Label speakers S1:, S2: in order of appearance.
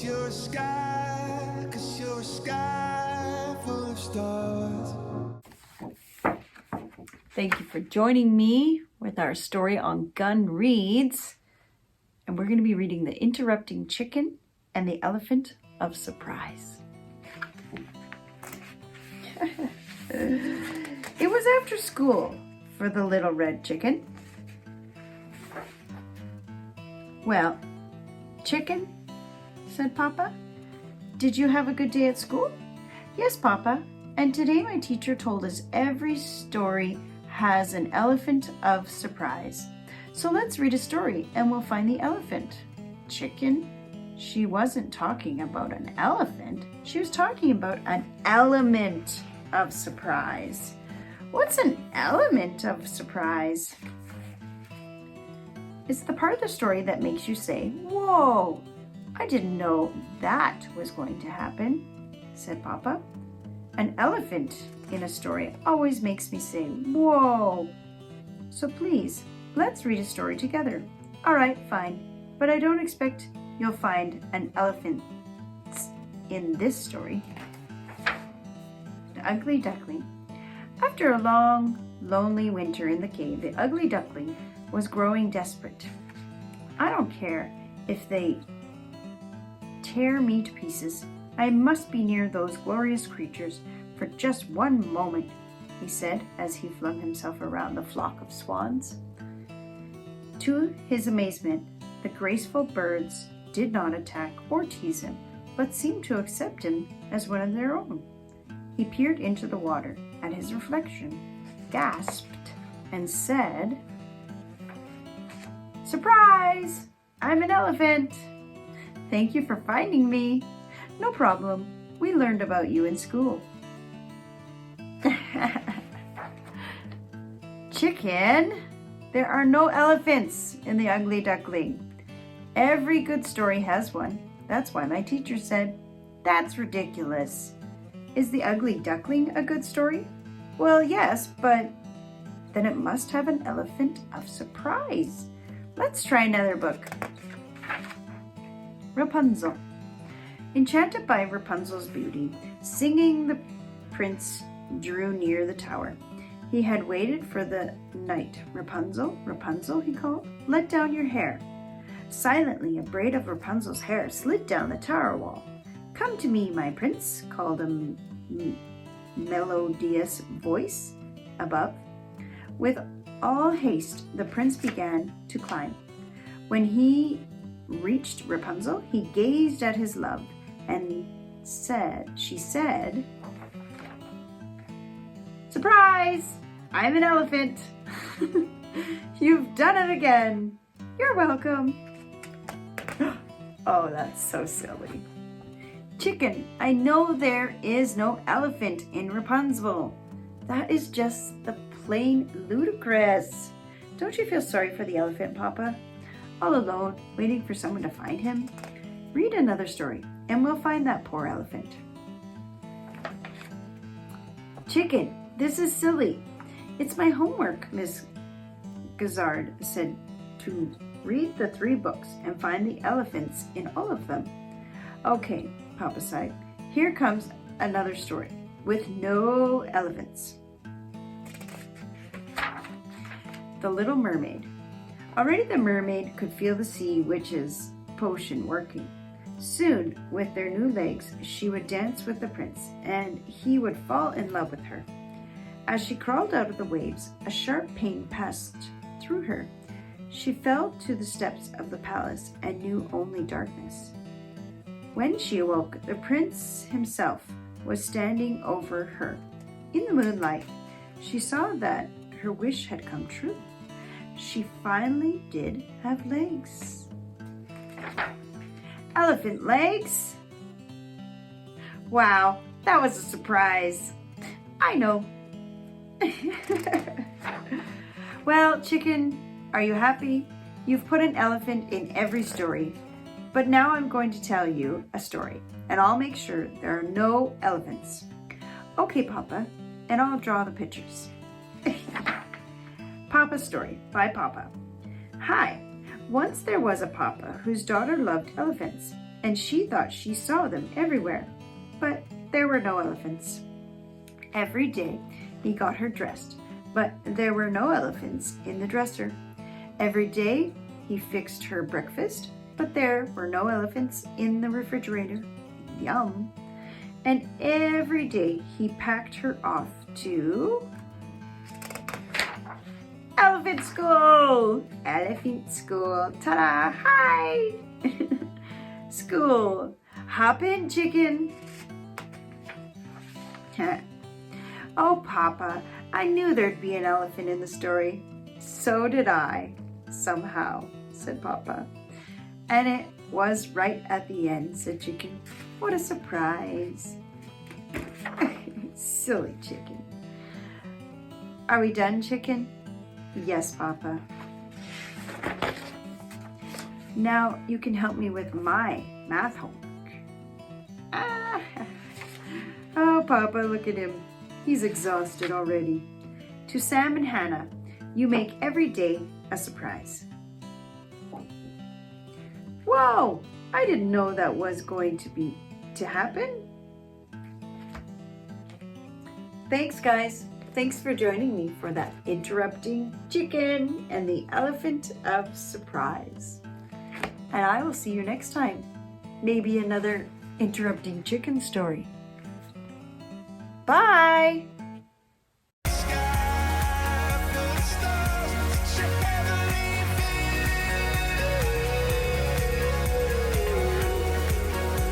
S1: you're a sky, 'cause you're a sky full of stars.
S2: Thank you for joining me with our story on Gunn Reads. And we're going to be reading The Interrupting Chicken and the Elephant of Surprise. It was after school for the little red chicken. "Well, chicken," said Papa, "did you have a good day at school?" "Yes, Papa, and today my teacher told us every story has an elephant of surprise. So let's read a story and we'll find the elephant." Chicken? She wasn't talking about an elephant. She was talking about an element of surprise. What's an element of surprise? It's the part of the story that makes you say, "Whoa, I didn't know that was going to happen," said Papa. An elephant in a story always makes me say, "Whoa." So please, let's read a story together. All right, fine, but I don't expect you'll find an elephant in this story. The Ugly Duckling. After a long, lonely winter in the cave, the ugly duckling was growing desperate. "I don't care if they tear me to pieces. I must be near those glorious creatures for just one moment," he said as he flung himself around the flock of swans. To his amazement, the graceful birds did not attack or tease him, but seemed to accept him as one of their own. He peered into the water at his reflection, gasped, and said, "Surprise! I'm an elephant. Thank you for finding me." "No problem. We learned about you in school." "Chicken, there are no elephants in The Ugly Duckling. Every good story has one. That's why my teacher said." "That's ridiculous. Is The Ugly Duckling a good story?" "Well, yes, but then it must have an elephant of surprise. Let's try another book." Rapunzel. Enchanted by Rapunzel's beauty, singing, the prince drew near the tower. He had waited for the night. "Rapunzel, Rapunzel," he called, "let down your hair." Silently, a braid of Rapunzel's hair slid down the tower wall. "Come to me, my prince," called a melodious voice above. With all haste, the prince began to climb. When he reached Rapunzel, he gazed at his love, and she said, "Surprise! I'm an elephant." "You've done it again." "You're welcome." Oh, that's so silly. "Chicken, I know there is no elephant in Rapunzel. That is just the plain ludicrous. Don't you feel sorry for the elephant, Papa? All alone, waiting for someone to find him? Read another story, and we'll find that poor elephant." "Chicken, this is silly. It's my homework," Miss Gizzard said, "to read the 3 books and find the elephants in all of them." "Okay," Papa sighed. "Here comes another story with no elephants." The Little Mermaid. Already the mermaid could feel the sea witch's potion working. Soon, with their new legs, she would dance with the prince, and he would fall in love with her. As she crawled out of the waves, a sharp pain passed through her. She fell to the steps of the palace and knew only darkness. When she awoke, the prince himself was standing over her. In the moonlight, she saw that her wish had come true. She finally did have legs. Elephant legs? Wow, that was a surprise. I know. Well, Chicken, are you happy? You've put an elephant in every story. But now I'm going to tell you a story, and I'll make sure there are no elephants. Okay, Papa, and I'll draw the pictures. Papa's Story by Papa. Hi, once there was a papa whose daughter loved elephants, and she thought she saw them everywhere, but there were no elephants. Every day he got her dressed, but there were no elephants in the dresser. Every day he fixed her breakfast, but there were no elephants in the refrigerator. Yum! And every day he packed her off to elephant school! Elephant school! Ta-da! Hi! School! Hop in, chicken! Oh, Papa, I knew there'd be an elephant in the story. So did I, somehow, said Papa. And it was right at the end, said Chicken. What a surprise. Silly Chicken. Are we done, Chicken? Yes, Papa. Now you can help me with my math homework. Oh, Papa, look at him. He's exhausted already. To Sam and Hannah, you make every day a surprise. Whoa! I didn't know that was going to happen. Thanks, guys. Thanks for joining me for that interrupting chicken and the elephant of surprise. And I will see you next time. Maybe another interrupting chicken story. Bye!